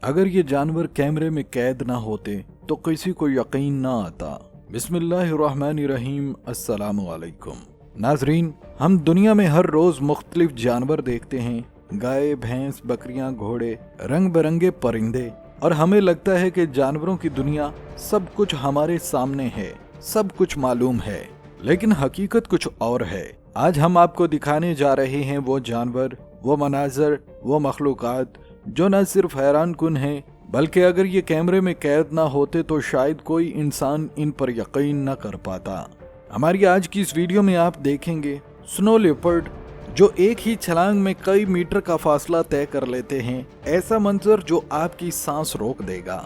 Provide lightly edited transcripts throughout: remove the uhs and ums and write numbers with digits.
अगर ये जानवर कैमरे में कैद ना होते तो किसी को यकीन ना आता। बिस्मिल्लाहिर्रहमानिर्रहीम, अस्सलामु अलैकुम। नाजरीन, हम दुनिया में हर रोज मुख्तलिफ जानवर देखते हैं। गाय, भैंस, बकरियां, घोड़े, रंग बिरंगे परिंदे, और हमें लगता है कि जानवरों की दुनिया सब कुछ हमारे सामने है, सब कुछ मालूम है, लेकिन हकीकत कुछ और है। आज हम आपको दिखाने जा रहे हैं वो जानवर, वो मनाजर, वो मखलूकात जो न सिर्फ हैरान कुन हैं, बल्कि अगर ये कैमरे में कैद ना होते तो शायद कोई इंसान इन पर यकीन न कर पाता। हमारी आज की इस वीडियो में आप देखेंगे स्नो लेपर्ड जो एक ही छलांग में कई मीटर का फासला तय कर लेते हैं। ऐसा मंजर जो आपकी सांस रोक देगा।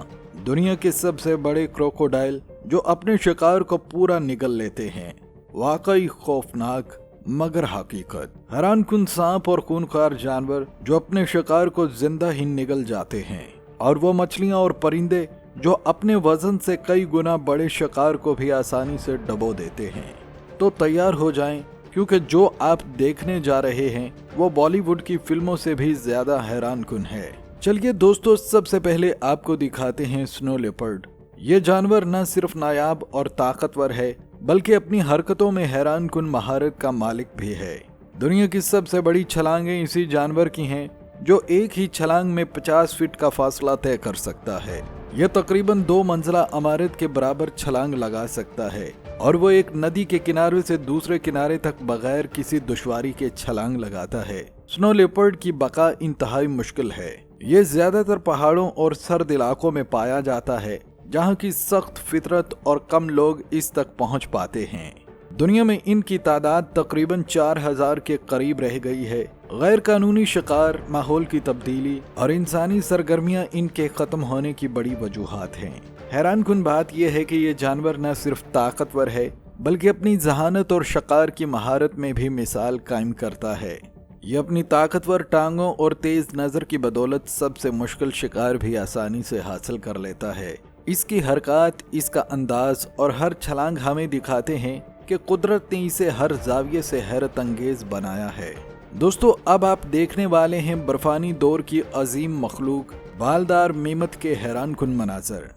दुनिया के सबसे बड़े क्रोकोडाइल जो अपने शिकार को पूरा निगल लेते हैं। वाकई खौफनाक मगर हकीकत। हैरान कुन सांप और खूंखार जानवर जो अपने शिकार को जिंदा ही निगल जाते हैं। और वो मछलियां और परिंदे जो अपने वजन से कई गुना बड़े शिकार को भी आसानी से डबो देते हैं। तो तैयार हो जाएं, क्योंकि जो आप देखने जा रहे हैं वो बॉलीवुड की फिल्मों से भी ज्यादा हैरान कुन है। चलिए दोस्तों, सबसे पहले आपको दिखाते हैं स्नो लेपर्ड। ये जानवर न सिर्फ नायाब और ताकतवर है, बल्कि अपनी हरकतों में हैरान कुन महारत का मालिक भी है। दुनिया की सबसे बड़ी छलांगें इसी जानवर की हैं, जो एक ही छलांग में 50 फीट का फासला तय कर सकता है। यह तकरीबन 2 मंजिला इमारत के बराबर छलांग लगा सकता है, और वो एक नदी के किनारे से दूसरे किनारे तक बगैर किसी दुश्वारी के छलांग लगाता है। स्नो लेपर्ड की बका इंतहाई मुश्किल है। ये ज्यादातर पहाड़ों और सर्द इलाकों में पाया जाता है, जहाँ की सख्त फितरत और कम लोग इस तक पहुँच पाते हैं। दुनिया में इनकी तादाद तकरीबन 4000 के करीब रह गई है। गैर कानूनी शिकार, माहौल की तब्दीली और इंसानी सरगर्मियां इनके खत्म होने की बड़ी वजूहात हैं। हैरान कुन बात यह है कि ये जानवर न सिर्फ ताकतवर है, बल्कि अपनी जहानत और शिकार की महारत में भी मिसाल कायम करता है। ये अपनी ताकतवर टांगों और तेज नजर की बदौलत सबसे मुश्किल शिकार भी आसानी से हासिल कर लेता है। इसकी हरकत, इसका अंदाज और हर छलांग हमें दिखाते हैं कि कुदरत ने इसे हर जाविये से हैरत अंगेज बनाया है। दोस्तों, अब आप देखने वाले हैं बर्फानी दौर की अजीम मखलूक बालदार मेमत के हैरान कुन मनाजर।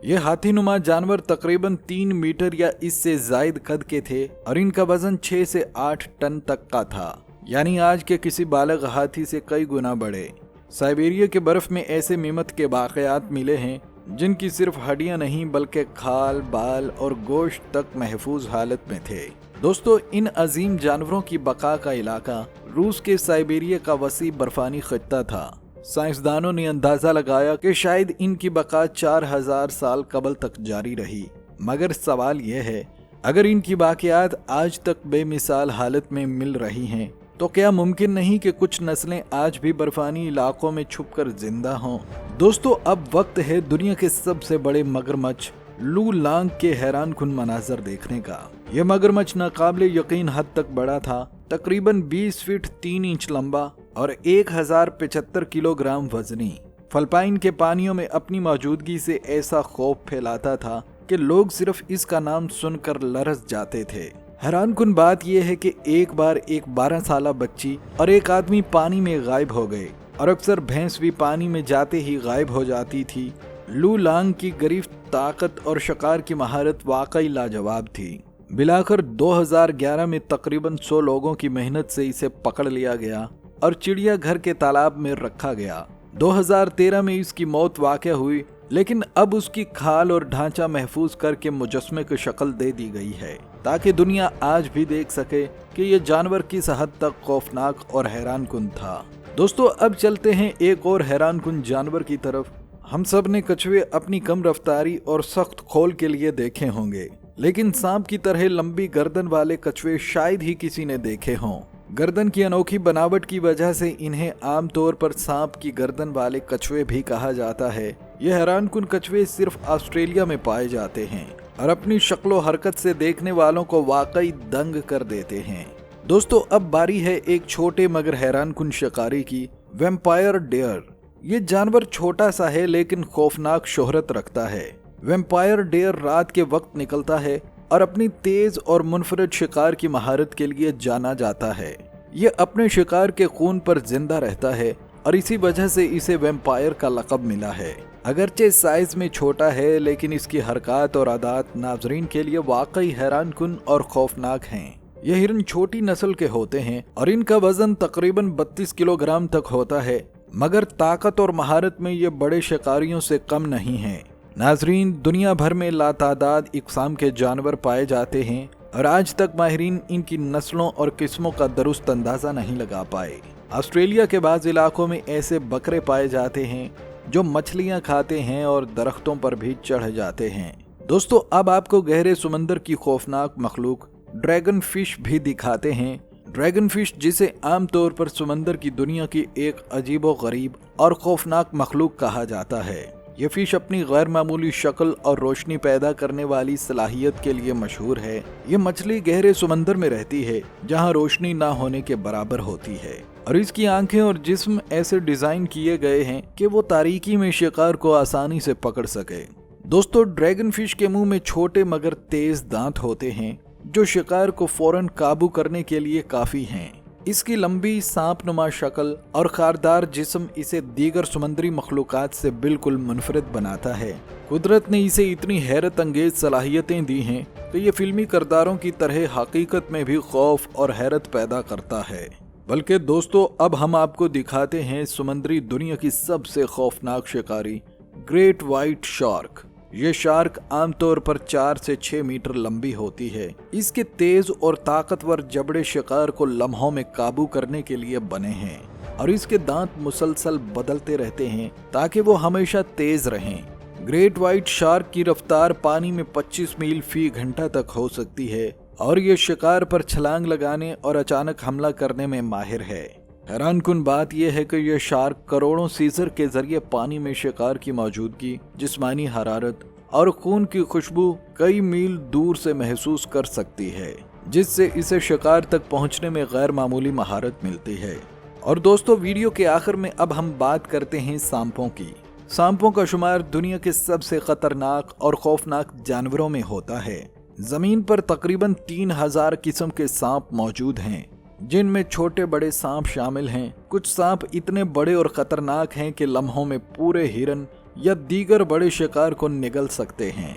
ये हाथीनुमा जानवर तकरीबन 3 मीटर या इससे जायद कद के थे, और इनका वजन 6 से 8 टन तक का था, यानी आज के किसी बालग हाथी से कई गुना बड़े। साइबेरिया के बर्फ में ऐसे मेमत के वाकयात मिले हैं जिनकी सिर्फ हड्डियां नहीं बल्कि खाल, बाल और गोश्त तक महफूज हालत में थे। दोस्तों, इन अजीम जानवरों की बका का इलाका रूस के साइबेरिया का वसी बर्फानी खित्ता था। साइंसदानों ने अंदाजा लगाया कि शायद इनकी बका 4000 साल कबल तक जारी रही। मगर सवाल यह है, अगर इनकी बाकियात आज तक बेमिसाल हालत में मिल रही हैं, तो क्या मुमकिन नहीं कि कुछ नस्लें आज भी बर्फानी इलाकों में छुपकर जिंदा हों? दोस्तों, अब वक्त है दुनिया के सबसे बड़े मगरमच्छ लू लांग के हैरान कुन मनाजर देखने का। यह मगरमच्छ नाकाबिले यकीन हद तक बड़ा था, तकरीबन 20 फीट 3 इंच लंबा और 1075 किलोग्राम वजनी। फिलिपाइन के पानियों में अपनी मौजूदगी से ऐसा खौफ फैलाता था कि लोग सिर्फ इसका नाम सुनकर लरस जाते थे। हैरान कुन बात यह है कि एक बार एक 12 साला बच्ची और एक आदमी पानी में गायब हो गए, और अक्सर भैंस भी पानी में जाते ही गायब हो जाती थी। लू लांग की गरीब ताकत और शिकार की महारत वाकई लाजवाब थी। मिलाकर 2011 में तकरीबन 100 लोगों की मेहनत से इसे पकड़ लिया गया और चिड़ियाघर के तालाब में रखा गया। 2013 में इसकी मौत वाक़या हुई, लेकिन अब उसकी खाल और ढांचा महफूज करके मुजस्मे की शक्ल दे दी गई है, ताकि दुनिया आज भी देख सके कि ये जानवर किस हद तक खौफनाक और हैरान कुन था। दोस्तों, अब चलते हैं एक और हैरान कुन जानवर की तरफ। हम सब ने कछुए अपनी कम रफ्तारी और सख्त खोल के लिए देखे होंगे, लेकिन सांप की तरह लंबी गर्दन वाले कछुए शायद ही किसी ने देखे हों। गर्दन की अनोखी बनावट की वजह से इन्हें आमतौर पर सांप की गर्दन वाले कछुए भी कहा जाता है। ये हैरान कुन कछुए सिर्फ ऑस्ट्रेलिया में पाए जाते हैं और अपनी शक्लो हरकत से देखने वालों को वाकई दंग कर देते हैं। दोस्तों, अब बारी है एक छोटे मगर हैरान कुन शिकारी की, वैम्पायर डेयर। ये जानवर छोटा सा है लेकिन खौफनाक शोहरत रखता है। वैम्पायर डेयर रात के वक्त निकलता है और अपनी तेज और मुनफरद शिकार की महारत के लिए जाना जाता है। ये अपने शिकार के खून पर जिंदा रहता है और इसी वजह से इसे वैम्पायर का लक़ब मिला है। अगरचे साइज में छोटा है, लेकिन इसकी हरकत और आदत नाज़रीन के लिए वाकई हैरानकुन और खौफनाक हैं। ये हिरन छोटी नस्ल के होते हैं और इनका वजन तकरीबन 32 किलोग्राम तक होता है, मगर ताकत और महारत में ये बड़े शिकारियों से कम नहीं हैं। नाज़रीन, दुनिया भर में लातादाद इक़साम के जानवर पाए जाते हैं और आज तक माहिरीन इनकी नस्लों और किस्मों का दुरुस्त अंदाज़ा नहीं लगा पाए। ऑस्ट्रेलिया के बाज़ इलाकों में ऐसे बकरे पाए जाते हैं जो मछलियां खाते हैं और दरख्तों पर भी चढ़ जाते हैं। दोस्तों, अब आपको गहरे समंदर की खौफनाक मखलूक ड्रैगन फिश भी दिखाते हैं। ड्रैगन फिश, जिसे आमतौर पर समंदर की दुनिया की एक अजीबो गरीब और खौफनाक मखलूक कहा जाता है। ये फिश अपनी गैर मामूली शक्ल और रोशनी पैदा करने वाली सलाहियत के लिए मशहूर है। ये मछली गहरे समंदर में रहती है, जहाँ रोशनी ना होने के बराबर होती है, और इसकी आंखें और जिस्म ऐसे डिजाइन किए गए हैं कि वो तारीकी में शिकार को आसानी से पकड़ सके। दोस्तों, ड्रैगन फिश के मुंह में छोटे मगर तेज दांत होते हैं जो शिकार को फौरन काबू करने के लिए काफी हैं। इसकी लंबी सांपनुमा शक्ल और खारदार जिस्म इसे दीगर समुद्री मखलूकात से बिल्कुल मुनफरिद बनाता है। कुदरत ने इसे इतनी हैरत अंगेज सलाहियतें दी हैं कि ये फिल्मी किरदारों की तरह हकीकत में भी खौफ और हैरत पैदा करता है। बल्कि दोस्तों, अब हम आपको दिखाते हैं समुद्री दुनिया की सबसे खौफनाक शिकारी, ग्रेट व्हाइट शार्क। ये शार्क आमतौर पर 4 से 6 मीटर लंबी होती है। इसके तेज और ताकतवर जबड़े शिकार को लम्हों में काबू करने के लिए बने हैं, और इसके दांत मुसलसल बदलते रहते हैं ताकि वो हमेशा तेज रहें। ग्रेट व्हाइट शार्क की रफ्तार पानी में 25 मील फी घंटा तक हो सकती है, और ये शिकार पर छलांग लगाने और अचानक हमला करने में माहिर है। हैरानकुन बात यह है कि यह शार्क करोड़ों सीजर के जरिए पानी में शिकार की मौजूदगी, जिस्मानी हरारत और खून की खुशबू कई मील दूर से महसूस कर सकती है, जिससे इसे शिकार तक पहुंचने में गैर मामूली महारत मिलती है। और दोस्तों, वीडियो के आखिर में अब हम बात करते हैं सांपों की। सांपों का शुमार दुनिया के सबसे खतरनाक और खौफनाक जानवरों में होता है। जमीन पर तकरीबन 3000 किस्म के सांप मौजूद हैं, जिनमें छोटे बड़े सांप शामिल हैं। कुछ सांप इतने बड़े और खतरनाक हैं कि लम्हों में पूरे हिरन या दीगर बड़े शिकार को निगल सकते हैं।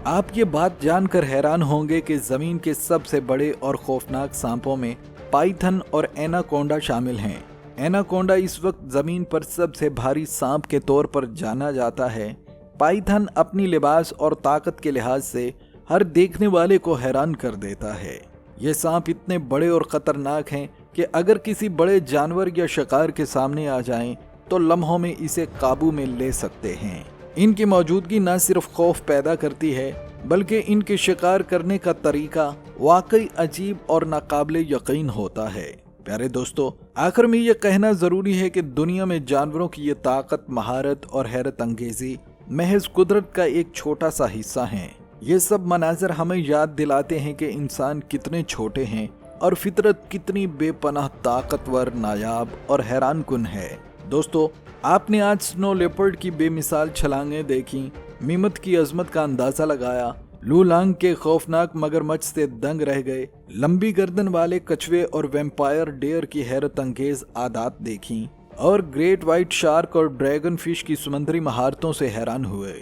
आप ये बात जानकर हैरान होंगे कि जमीन के सबसे बड़े और खौफनाक सांपों में पाइथन और एनाकोंडा शामिल हैं। एनाकोंडा इस वक्त जमीन पर सबसे भारी सांप के तौर पर जाना जाता है। पाइथन अपनी लिबास और ताकत के लिहाज से हर देखने वाले को हैरान कर देता है। ये सांप इतने बड़े और खतरनाक हैं कि अगर किसी बड़े जानवर या शिकार के सामने आ जाएं, तो लम्हों में इसे काबू में ले सकते हैं। इनकी मौजूदगी न सिर्फ खौफ पैदा करती है, बल्कि इनके शिकार करने का तरीका वाकई अजीब और नाकाबिले यकीन होता है। प्यारे दोस्तों, आखिर में ये कहना जरूरी है कि दुनिया में जानवरों की ये ताकत, महारत और हैरत अंगेजी महज कुदरत का एक छोटा सा हिस्सा है। ये सब मनाजर हमें याद दिलाते हैं कि इंसान कितने छोटे हैं और फितरत कितनी बेपनाह ताकतवर, नायाब और हैरानकुन है। दोस्तों, आपने आज स्नो लेपर्ड की बेमिसाल छलांगें देखी, मीमत की अजमत का अंदाजा लगाया, लूलांग के खौफनाक मगरमच्छ से दंग रह गए, लंबी गर्दन वाले कछुए और वैम्पायर डेयर की हैरत अंगेज आदात देखी, और ग्रेट व्हाइट शार्क और ड्रैगन फिश की समुद्री महारतों से हैरान हुए।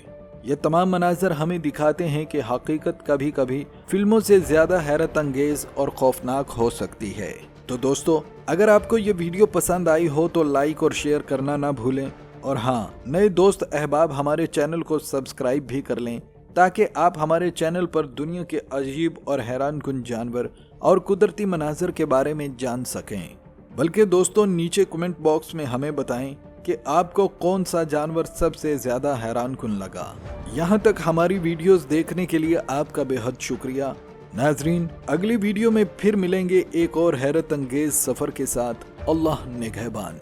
ये तमाम मनाजर हमें दिखाते हैं कि हकीकत कभी कभी फिल्मों से ज्यादा हैरत अंगेज और खौफनाक हो सकती है। तो दोस्तों, अगर आपको ये वीडियो पसंद आई हो तो लाइक और शेयर करना ना भूलें, और हाँ, नए दोस्त अहबाब हमारे चैनल को सब्सक्राइब भी कर लें, ताकि आप हमारे चैनल पर दुनिया के अजीब और हैरानकुन जानवर और कुदरती मनाजर के बारे में जान सकें। बल्कि दोस्तों, नीचे कमेंट बॉक्स में हमें बताएं कि आपको कौन सा जानवर सबसे ज्यादा हैरानकुन लगा। यहाँ तक हमारी वीडियोस देखने के लिए आपका बेहद शुक्रिया। नाजरीन, अगली वीडियो में फिर मिलेंगे एक और हैरत अंगेज सफर के साथ। अल्लाह निगहबान।